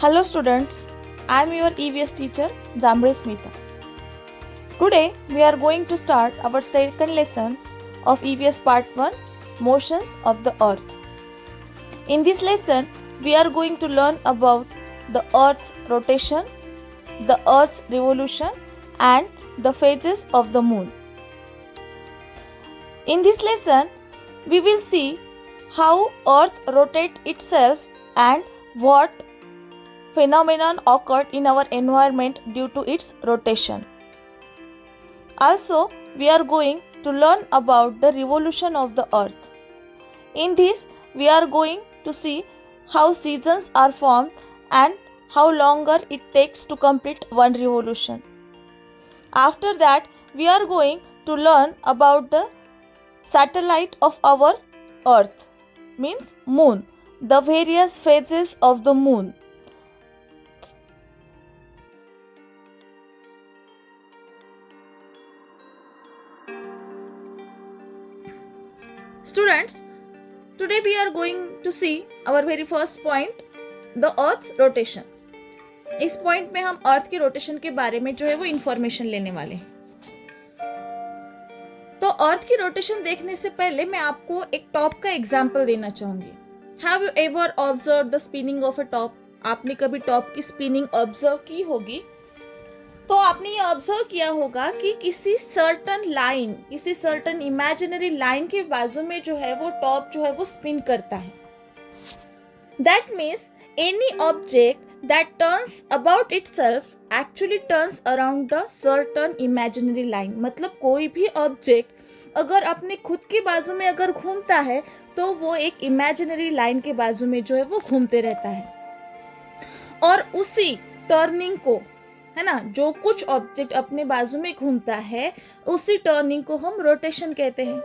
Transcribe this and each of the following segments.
Hello students, I am your EVS teacher Zambre Smita. Today we are going to start our second lesson of EVS part 1, Motions of the Earth. In this lesson we are going to learn about the Earth's rotation, the Earth's revolution and the phases of the moon. In this lesson we will see how Earth rotates itself and what phenomenon occurred in our environment due to its rotation. Also, we are going to learn about the revolution of the earth. In this, we are going to see how seasons are formed and how longer it takes to complete one revolution. After that, we are going to learn about the satellite of our earth, means moon, the various phases of the moon. Students, today we are going to see our very first point, the Earth's rotation. इस point में हम अर्थ के rotation के बारे में जो है वो इंफॉर्मेशन लेने वाले हैं. तो अर्थ की रोटेशन देखने से पहले मैं आपको एक टॉप का एग्जांपल देना चाहूंगी. Have you ever observe the spinning of a top? आपने कभी टॉप की स्पिनिंग ऑब्जर्व की होगी तो आपने ये ऑब्जर्व किया होगा कि किसी सर्टन लाइन, किसी सर्टन इमेजिनरी लाइन के बाजू में जो है वो टॉप जो है वो स्पिन करता है. That means any object that turns about itself actually turns around the certain imaginary line. मतलब कोई भी ऑब्जेक्ट अगर अपने खुद के बाजू में अगर घूमता है तो वो एक इमेजिनरी लाइन के बाजू में जो है वो घूमते रहता है. और उसी टर्निंग को, है ना, जो कुछ ऑब्जेक्ट अपने बाजू में घूमता है उसी टर्निंग को हम रोटेशन कहते हैं.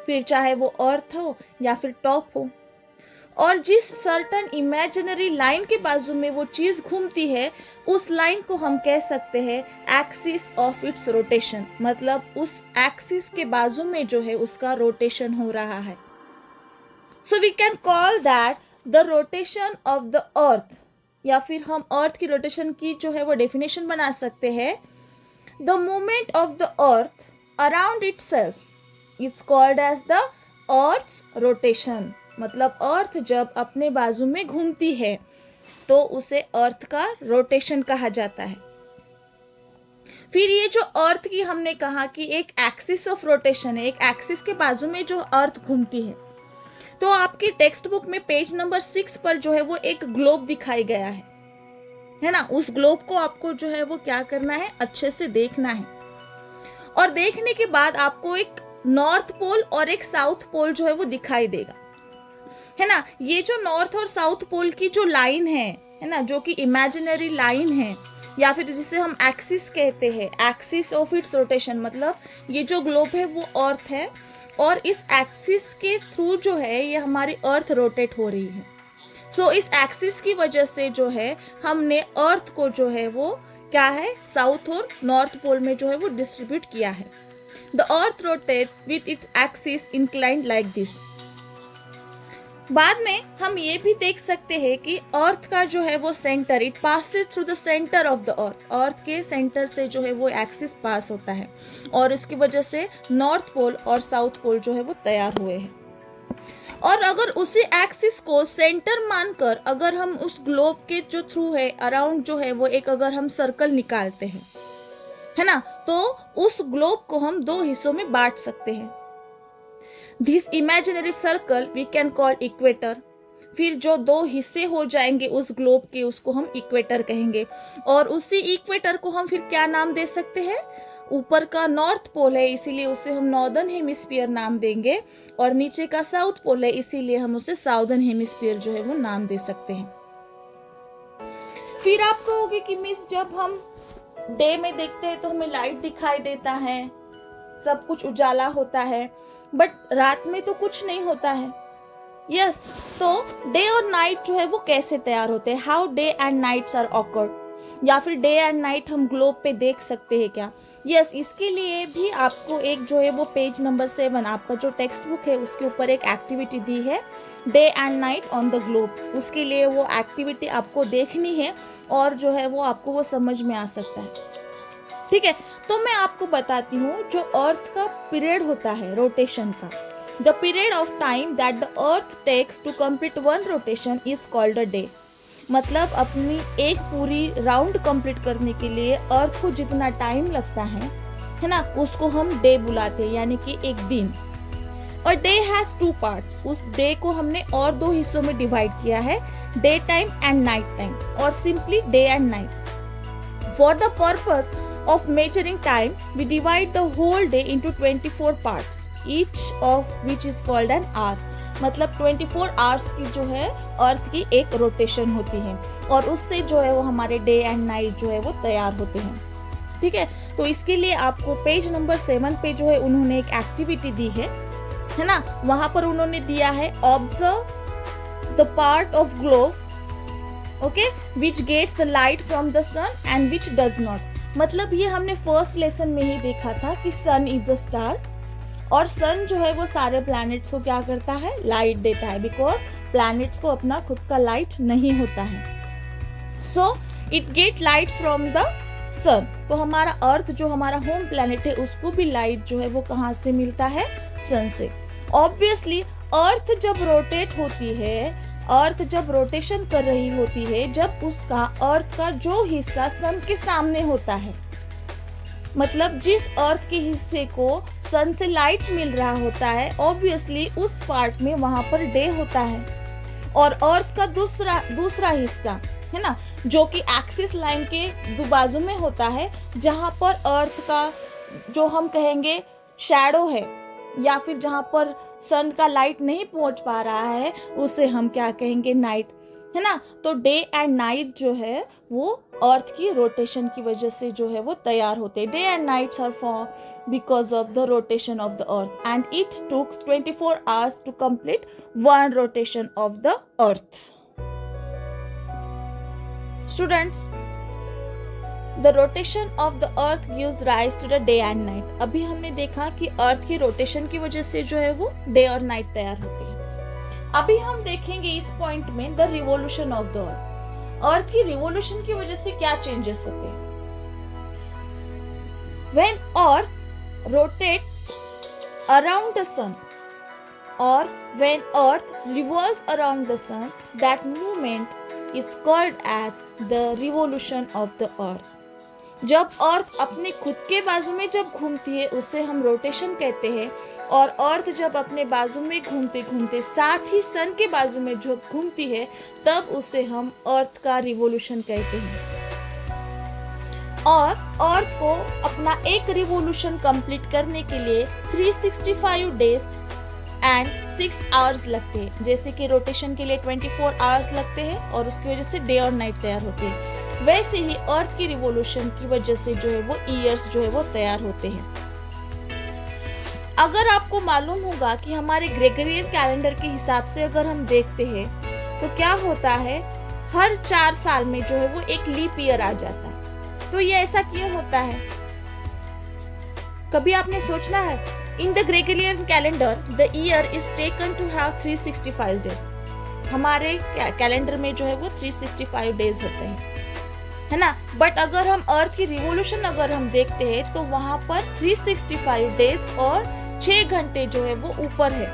फिर चाहे वो अर्थ हो या फिर टॉप हो. और जिस सर्टन इमेजिनरी लाइन के बाजू में वो चीज घूमती है उस लाइन को हम कह सकते हैं एक्सिस ऑफ इट्स रोटेशन. मतलब उस एक्सिस के बाजू में जो है उसका रोटेशन हो रहा है. So we can call that the rotation of the earth, या फिर हम अर्थ की रोटेशन की जो है वो डेफिनेशन बना सकते हैं. The movement of the earth around itself is called as the earth's rotation. मतलब अर्थ जब अपने बाजू में घूमती है तो उसे अर्थ का रोटेशन कहा जाता है. फिर ये जो अर्थ की हमने कहा कि एक एक्सिस ऑफ रोटेशन है, एक एक्सिस के बाजू में जो अर्थ घूमती है, तो आपकी टेक्स्ट बुक में पेज नंबर 6 पर जो है वो एक ग्लोब दिखाई गया है ना. उस ग्लोब को आपको जो है वो क्या करना है, अच्छे से देखना है. और देखने के बाद आपको एक नॉर्थ पोल और एक साउथ पोल जो है वो दिखाई देगा, है ना. ये जो नॉर्थ और साउथ पोल की जो लाइन है ना, जो कि इमेजिनरी लाइन है या फिर जिसे हम एक्सिस कहते हैं, एक्सिस ऑफ इट्स रोटेशन. मतलब ये जो ग्लोब है वो अर्थ है और इस एक्सिस के थ्रू जो है ये हमारी अर्थ रोटेट हो रही है. सो इस एक्सिस की वजह से जो है हमने अर्थ को जो है वो क्या है, साउथ और नॉर्थ पोल में जो है वो डिस्ट्रीब्यूट किया है. The earth rotate with its axis inclined like this. बाद में हम ये भी देख सकते हैं कि अर्थ का जो है वो centre, it passes through the centre of the earth. Earth के सेंटर से जो है वो एक्सिस पास होता है और इसकी वजह से नॉर्थ पोल और साउथ पोल जो है वो तैयार हुए हैं. और अगर उसी एक्सिस को सेंटर मानकर अगर हम उस ग्लोब के जो थ्रू है अराउंड जो है वो एक अगर हम सर्कल निकालते हैं, है ना, तो उस ग्लोब को हम दो हिस्सों में बांट सकते हैं. This imaginary circle we can call equator. फिर जो दो हिस्से हो जाएंगे उस ग्लोब के उसको हम इक्वेटर कहेंगे. और उसी इक्वेटर को हम फिर क्या नाम दे सकते हैं, ऊपर का नॉर्थ पोल है इसीलिए उसे हम नॉर्दर्न हेमिस्फीयर नाम देंगे और नीचे का साउथ पोल है इसीलिए हम उसे साउदर्न हेमिस्फीयर जो है वो नाम दे सकते हैं. फिर आप कहोगे कि मिस जब हम डे में देखते हैं तो हमें लाइट दिखाई देता है, सब कुछ उजाला होता है, बट रात में तो कुछ नहीं होता है. यस, तो डे और नाइट जो है वो कैसे तैयार होते हैं, how day and nights are occurred. या फिर डे एंड नाइट हम ग्लोब पे देख सकते हैं क्या? यस, इसके लिए भी आपको एक जो है वो पेज नंबर 7 आपका जो टेक्स्ट बुक है उसके ऊपर एक एक्टिविटी दी है, day and night on the globe. उसके लिए वो एक्टिविटी आपको देखनी है और जो है वो आपको वो समझ में आ सकता है। ठीक है, तो मैं आपको बताती हूँ जो अर्थ का पीरियड होता है रोटेशन का, the period of time that the earth takes to complete one rotation is called a day. मतलब अपनी एक पूरी राउंड कंप्लीट करने के लिए अर्थ को जितना टाइम लगता है ना, उसको हम डे बुलाते हैं, यानी कि एक दिन। और डे हैज 2 पार्ट्स, उस डे को हमने और 2 हिस्सों में डिवाइड किया है, daytime and nighttime, और simply day and night. For the purpose of measuring time, we divide the whole day into 24 parts, each of which is called an hour। मतलब 24 hours की जो है अर्थ की एक rotation होती है और उससे जो है वो हमारे डे एंड नाइट जो है वो तैयार होते हैं। ठीक है, तो इसके लिए आपको पेज नंबर 7 पे जो है उन्होंने एक एक्टिविटी दी है ना, वहां पर उन्होंने दिया है observe the part of globe, okay, which gets the light from the sun and which does not. मतलब ये हमने फर्स्ट लेसन में ही देखा था कि सन इज अ स्टार, और सन जो है वो सारे प्लैनेट्स को क्या करता है, लाइट देता है, बिकॉज प्लैनेट्स को अपना खुद का लाइट नहीं होता है। So it get light from the sun. तो हमारा अर्थ जो हमारा होम प्लैनेट है उसको भी लाइट जो है वो कहाँ से मिलता है, सन से। ऑब्वियसली अर्थ जब रोटेट होती है, अर्थ जब रोटेशन कर रही होती है, जब उसका अर्थ का जो हिस्सा सन के सामने होता है, मतलब जिस अर्थ के हिस्से को सन से लाइट मिल रहा होता है, ऑब्वियसली उस पार्ट में वहां पर डे होता है। और अर्थ का दूसरा हिस्सा है ना, जो कि एक्सिस लाइन के बाजू में होता है, जहां पर अर्थ का जो हम कहेंगे शैडो है या फिर जहां पर सन का लाइट नहीं पहुंच पा रहा है, उसे हम क्या कहेंगे, नाइट, है ना। तो डे एंड नाइट जो है वो अर्थ की रोटेशन की वजह से जो है वो तैयार होते हैं। Day and nights are form because of the rotation of the earth and it took 24 hours to complete one rotation of the earth. Students, The rotation of the earth gives rise to the day and night। अभी हमने देखा कि अर्थ की rotation की वजह से जो है वो डे और नाइट तैयार होते हैं। अभी हम देखेंगे इस पॉइंट में the revolution of the earth. Earth की रिवोल्यूशन की वजह से क्या चेंजेस होते हैं। When earth rotates around the sun or when earth revolves around the sun, that movement is called as the revolution of the earth। जब अर्थ अपने खुद के बाजू में जब घूमती है उसे हम रोटेशन कहते हैं, और अर्थ जब अपने बाजू में घूमते घूमते साथ ही सन के बाजू में जब घूमती है तब उसे हम अर्थ का रिवोल्यूशन कहते हैं। और अर्थ को अपना एक रिवोल्यूशन कंप्लीट करने के लिए 365 डेज एंड 6 आवर्स लगते हैं। जैसे कि रोटेशन के लिए 24 आवर्स लगते हैं और उसकी वजह से डे और नाइट तैयार होते हैं, वैसे ही अर्थ की रिवोल्यूशन की वजह से जो है वो ईयर्स जो है वो तैयार होते हैं। अगर आपको मालूम होगा कि हमारे ग्रेगोरियन कैलेंडर के हिसाब से अगर हम देखते हैं तो क्या होता है, हर 4 साल में जो है वो एक लीप ईयर आ जाता है। तो ये ऐसा क्यों होता है, कभी आपने सोचना है? In the Gregorian calendar the year is taken to have 365 days. हमारे कैलेंडर में जो है वो 365 डेज होते हैं, है ना। बट अगर हम अर्थ की रिवोल्यूशन अगर हम देखते हैं तो वहां पर 365 डेज और 6 घंटे जो है वो ऊपर है।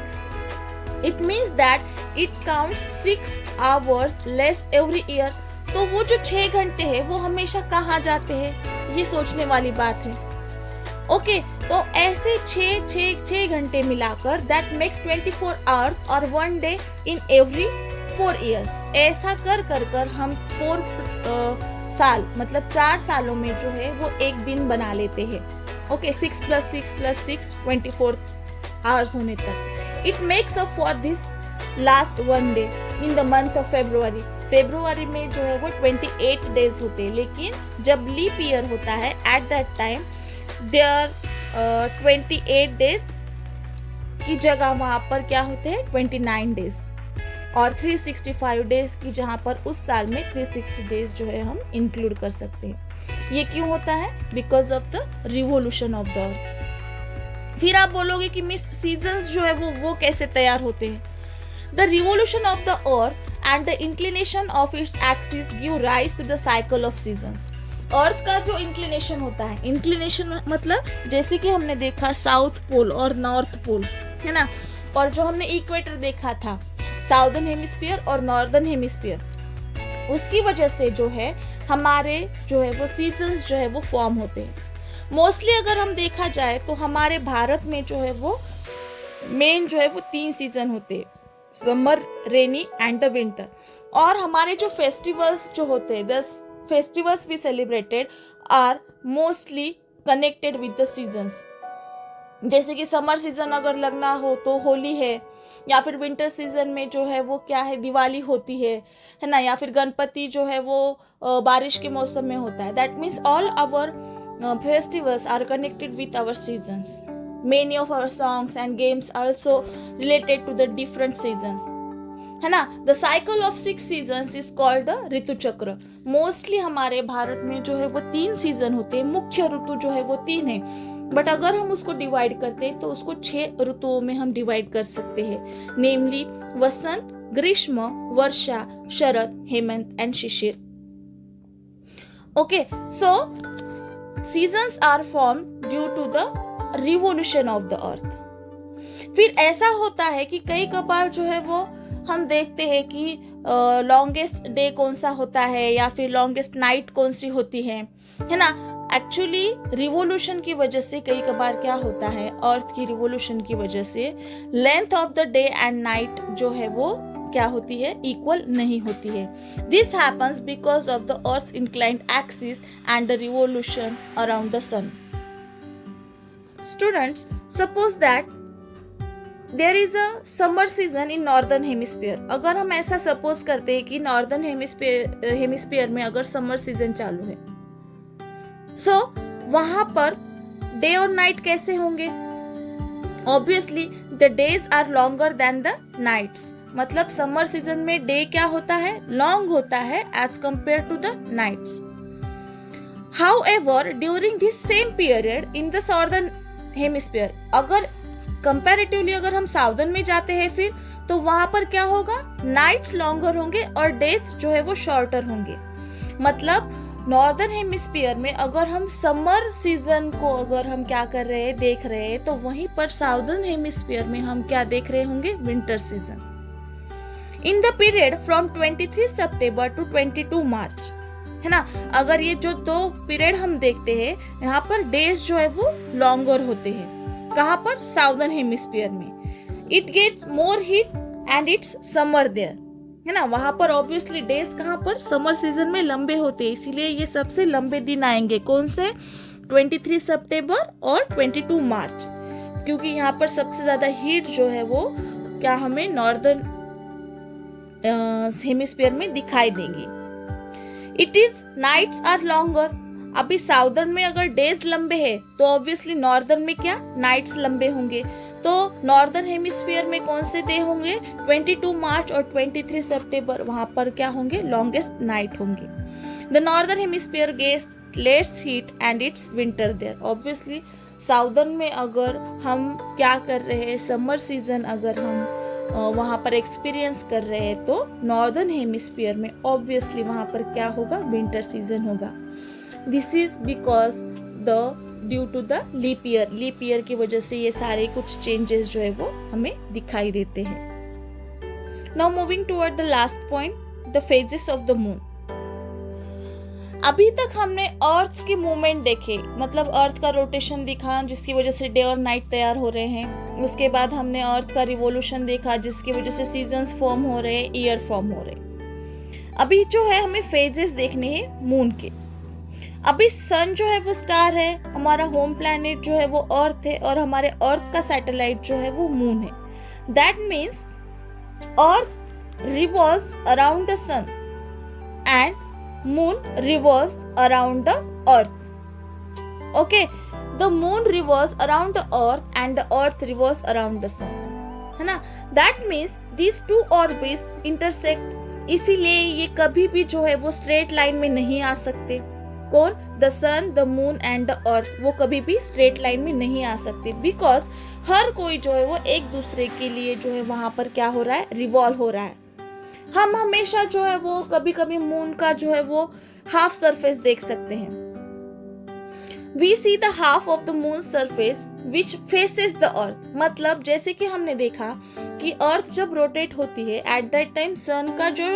It means that it counts 6 hours less every year. तो वो जो 6 घंटे है वो हमेशा कहाँ जाते हैं, ये सोचने वाली बात है। ओके, तो ऐसे 6 घंटे मिलाकर दैट मेक्स 24 आवर्स और 1 डे इन एवरी 4 ईयर्स। ऐसा कर कर हम 4 साल मतलब 4 सालों में जो है वो एक दिन बना लेते हैं। ओके, 6 + 6 + 6 24 आवर्स होने तक। It makes up for this last 1 day in the month of February. February में जो है वो 28 डेज होते हैं, लेकिन जब लीप ईयर होता है at that time there 28 days की जगह वहां पर क्या होते हैं 29 डेज। और 365 डेज की, जहाँ पर उस साल में 360 डेज जो है हम इंक्लूड कर सकते हैं। ये क्यों होता है? Because of the revolution of the अर्थ। फिर आप बोलोगे कि मिस सीजन्स जो है वो कैसे तैयार होते हैं? The revolution of the earth and the inclination of its axis give rise to the cycle of seasons. Earth का जो इंक्लिनेशन होता है, इंक्लिनेशन मतलब जैसे कि हमने देखा साउथ पोल और नॉर्थ पोल, है ना, और जो हमने इक्वेटर देखा था, साउदर्न हेमिस्फीयर और नॉर्दर्न हेमिस्फीयर, उसकी वजह से जो है हमारे जो है वो सीजन्स जो है वो फॉर्म होते हैं। मोस्टली अगर हम देखा जाए तो हमारे भारत में जो है वो मेन जो है वो 3 सीजन होते हैं, summer, rainy and the winter. और हमारे जो फेस्टिवल्स जो होते हैं, the festivals we celebrated are mostly connected with the seasons. जैसे कि समर सीजन अगर लगना हो तो होली है, या फिर विंटर सीजन में जो है वो क्या है, दिवाली होती है ना, या फिर गणपति जो है वो बारिश के मौसम में होता है। That means all our festivals are connected with our seasons. Many of our songs and games are also related to the different seasons, है ना। The cycle of 6 seasons is called the ऋतु चक्र। मोस्टली हमारे भारत में जो है वो 3 season होते हैं, मुख्य ऋतु जो है वो 3 है, बट अगर हम उसको डिवाइड करते हैं तो उसको 6 ऋतुओं में हम डिवाइड कर सकते हैं, namely Vasant, Grishma, Varsha, Sharad, Hemant and Shishir. Okay, so seasons are formed due to the revolution of the earth। फिर ऐसा होता है कि कई कबार जो है वो हम देखते हैं कि लॉन्गेस्ट डे कौन सा होता है या फिर लॉन्गेस्ट नाइट कौन सी होती है ना। एक्चुअली रिवोल्यूशन की वजह से कई कबार क्या होता है, अर्थ की रिवोल्यूशन की वजह से length of the day and night जो है वो क्या होती है, इक्वल नहीं होती है। This happens because of the earth's inclined axis and the revolution around the sun. Students, suppose that there is a summer season in northern hemisphere. अगर हम ऐसा सपोज करते हैं कि नॉर्दर्न हेमिस्फीयर में अगर समर सीजन चालू है, सो वहां पर डे और नाइट कैसे होंगे? Obviously the days are longer than the nights. मतलब समर सीजन में डे क्या होता है, लॉन्ग होता है as compare to the nights. However during this same period in the southern hemisphere, अगर कंपैरेटिवली अगर हम साउदर्न में जाते हैं फिर तो वहां पर क्या होगा, नाइट्स लॉन्गर होंगे और डेज जो है वो शॉर्टर होंगे। मतलब नॉर्दर्न हेमिस्फीयर में अगर हम समर सीजन को अगर हम क्या कर रहे हैं, देख रहे हैं, तो वहीं पर साउदर्न हेमिस्फीयर में हम क्या देख रहे होंगे, winter season. In the period from 23 September to 22 March, है ना। अगर ये जो 2 पीरियड हम देखते हैं, यहाँ पर डेज जो है वो लॉन्गर होते हैं। कहाँ पर? साउदर्न हेमिस्फीयर में। It gets more heat and it's summer there, है ना। वहां पर ऑब्वियसली डेज कहाँ पर, समर सीजन में लंबे होते हैं, इसीलिए ये सबसे लंबे दिन आएंगे। कौन से? 23 सितंबर और 22 मार्च, क्योंकि यहाँ पर सबसे ज्यादा हीट जो है वो क्या हमें नॉर्दर्न हेमिस्फीयर में दिखाई देंगी। It is nights are longer. अभी साउदर्न में अगर डेज लंबे हैं तो ऑब्वियसली नॉर्दर्न में क्या, नाइट्स लंबे होंगे। तो नॉर्दर्न हेमिस्फीयर में कौन से डे होंगे, 22 मार्च और 23 सितंबर, वहां पर क्या होंगे, लॉन्गेस्ट नाइट होंगे। The northern hemisphere gets less heat and it's winter there. Obviously southern में अगर हम क्या कर रहे हैं, समर सीजन अगर हम वहां पर एक्सपीरियंस कर रहे हैं, तो नॉर्दर्न हेमिस्फीयर में ऑब्वियसली वहां पर क्या होगा, विंटर सीजन होगा। This is because the due to the leap year. Leap year की वजह से ये सारे कुछ चेंजेस जो है वो हमें दिखाई देते हैं। Now moving toward the last point, the phases of the moon. अभी तक हमने अर्थ की मूवमेंट देखे, मतलब अर्थ का रोटेशन दिखा जिसकी वजह से डे और नाइट तैयार हो रहे हैं। उसके बाद हमने अर्थ का रिवोल्यूशन देखा जिसकी वजह से सीजन्स फॉर्म हो रहे हैं, ईयर फॉर्म हो रहे। अभी जो है हमें फेजेस देखने हैं मून के। अभी सन जो है वो स्टार है, हमारा होम प्लैनेट जो है वो अर्थ है, और हमारे अर्थ का सैटेलाइट जो है वो मून है। That means earth revolves around the sun and moon revolves around the earth. Okay, the moon revolves around the earth and the earth revolves around the sun, है ना। That means these two orbits intersect, इसीलिए ये कभी भी जो है वो straight line में नहीं आ सकते। कौन? The sun, the moon and the earth, वो कभी भी स्ट्रेट लाइन में नहीं आ सकते, बिकॉज हर कोई जो है वो एक दूसरे के लिए जो है वहां पर क्या हो रहा है, रिवॉल्व हो रहा है। हम हमेशा जो है वो कभी कभी मून का जो है वो हाफ सरफेस देख सकते हैं। We see the half of the moon surface which faces the earth, मतलब जैसे कि हमने देखा कि अर्थ जब रोटेट होती है एट दैट टाइम सन का जो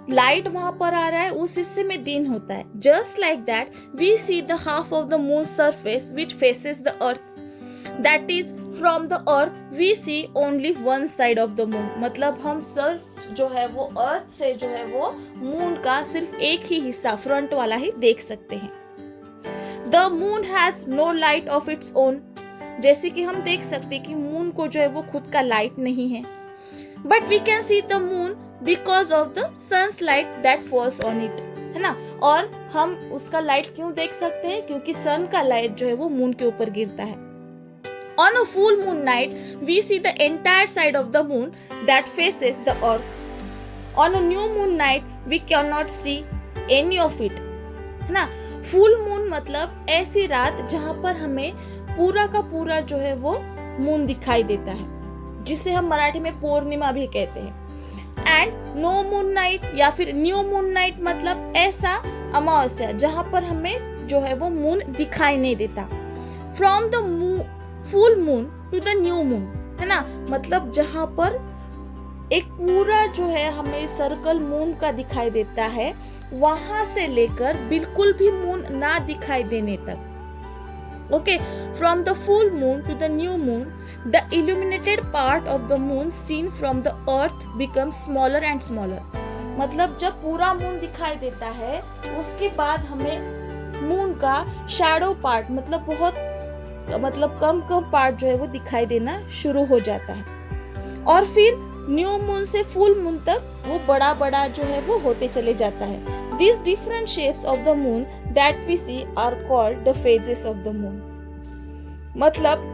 लाइट वहां पर आ रहा है उस हिस्से में दिन होता है। Just like that we see the half of the moon surface which faces the earth, that is from the earth we see only one side of the moon, मतलब हम सिर्फ जो है वो अर्थ से जो है वो मून का सिर्फ एक ही हिस्सा फ्रंट वाला ही देख सकते हैं। The moon has no light of its own, जैसे कि हम देख सकते हैं कि मून को जो है वो खुद का लाइट नहीं है, but we can see the moon because of the sun's light that falls on it, है ना। और हम उसका लाइट क्यों देख सकते हैं? क्योंकि सन का लाइट जो है वो मून के ऊपर गिरता है। On a full moon night, we see the entire side of the moon that faces the earth. On a new moon night, we cannot see any of it. है ना। फुल मून मतलब ऐसी रात जहां पर हमें पूरा का पूरा जो है वो मून दिखाई देता है, जिसे हम मराठी में पूर्णिमा भी कहते हैं। एंड नो मून नाइट या फिर न्यू मून नाइट मतलब ऐसा अमावस्या जहां पर हमें जो है वो मून दिखाई नहीं देता। From the full moon to the new moon, है ना, मतलब जहां पर एक पूरा जो है हमें सर्कल मून का दिखाई देता है, वहां से लेकर बिल्कुल भी मून ना दिखाई देने तक। Okay, from the full moon to the new moon the illuminated part of the moon seen from the earth become smaller and smaller, मतलब जब पूरा मून दिखाई देता है उसके बाद हमें मून का शैडो पार्ट मतलब कम पार्ट जो है वो दिखाई देना शुरू हो जाता है। और फिर न्यू मून से फुल मून तक वो बड़ा बड़ा जो है वो होते चले जाता है। These different shapes of the moon that we see are called the phases of the moon, मतलब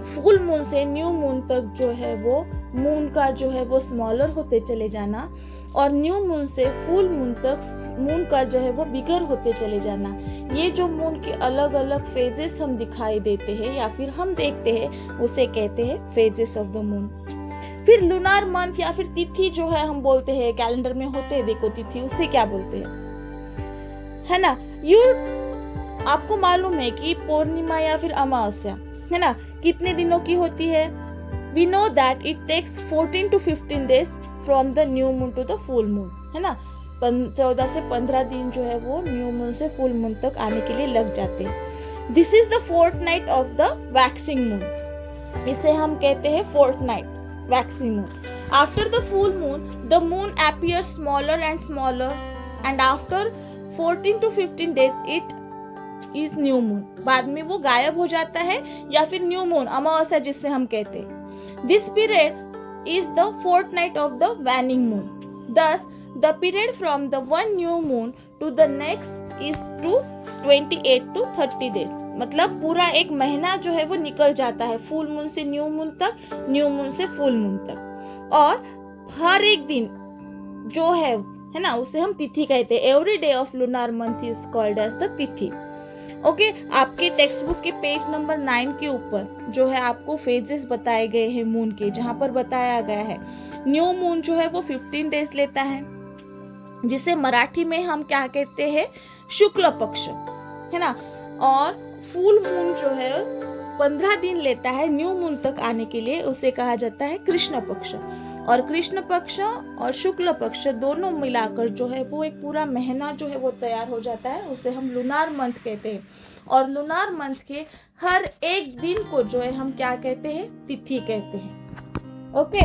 फुल मून से न्यू मून तक जो है वो मून का जो है वो स्मॉलर होते चले जाना, और न्यू मून से फुल मून तक मून का जो है वो बिगर होते चले जाना। ये जो मून के अलग अलग फेजेस हम दिखाई देते हैं या फिर हम देखते हैं उसे कहते हैं फेजेस ऑफ द मून। फिर लूनार मंथ या फिर तिथि जो है हम बोलते हैं, कैलेंडर में होते हैं देखो तिथि, उसे क्या बोलते हैं, है ना। आपको मालूम है कि पूर्णिमा या फिर अमावस्या, है ना, कितने दिनों की होती है? We know that it takes 14 to 15 days from the new moon to the full moon, है ना। 14 से 15 दिन जो है वो न्यू मून से फुल मून तक आने के लिए लग जाते हैं। This is the fortnight of the waxing moon, इसे हम कहते हैं fortnight, waxing moon. After the full moon the moon appears smaller and smaller and after 14 to 15 days it is new moon, बाद में वो गायब हो जाता है या फिर न्यू मून अमावस्या जिससे हम कहते हैं। This period is the fortnight of the waning moon. Thus, the period from the one new moon to the next is to 28 to 30 days. मतलब पूरा एक महीना जो है वो निकल जाता है फुल मून से न्यू मून तक, न्यू मून से फुल मून तक। और हर एक दिन जो है ना, उसे हम तिथि कहते हैं। Every day of lunar month is called as the tithi. Okay, आपके टेक्स्ट बुक के पेज नंबर 9 के ऊपर जो है आपको फेजेस बताए गए हैं मून के, जहां पर बताया गया है न्यू मून जो है वो 15 डेज लेता है, जिसे मराठी में हम क्या कहते हैं, शुक्ल पक्ष, है ना। और फुल मून जो है 15 दिन लेता है न्यू मून तक आने के लिए, उसे कहा जाता है कृष्ण पक्ष। और कृष्ण पक्ष और शुक्ल पक्ष दोनों मिलाकर जो है वो एक पूरा महीना जो है वो तैयार हो जाता है, उसे हम लूनार मंथ कहते हैं। और लूनार मंथ के हर एक दिन को जो है हम क्या कहते हैं, तिथि कहते हैं। ओके,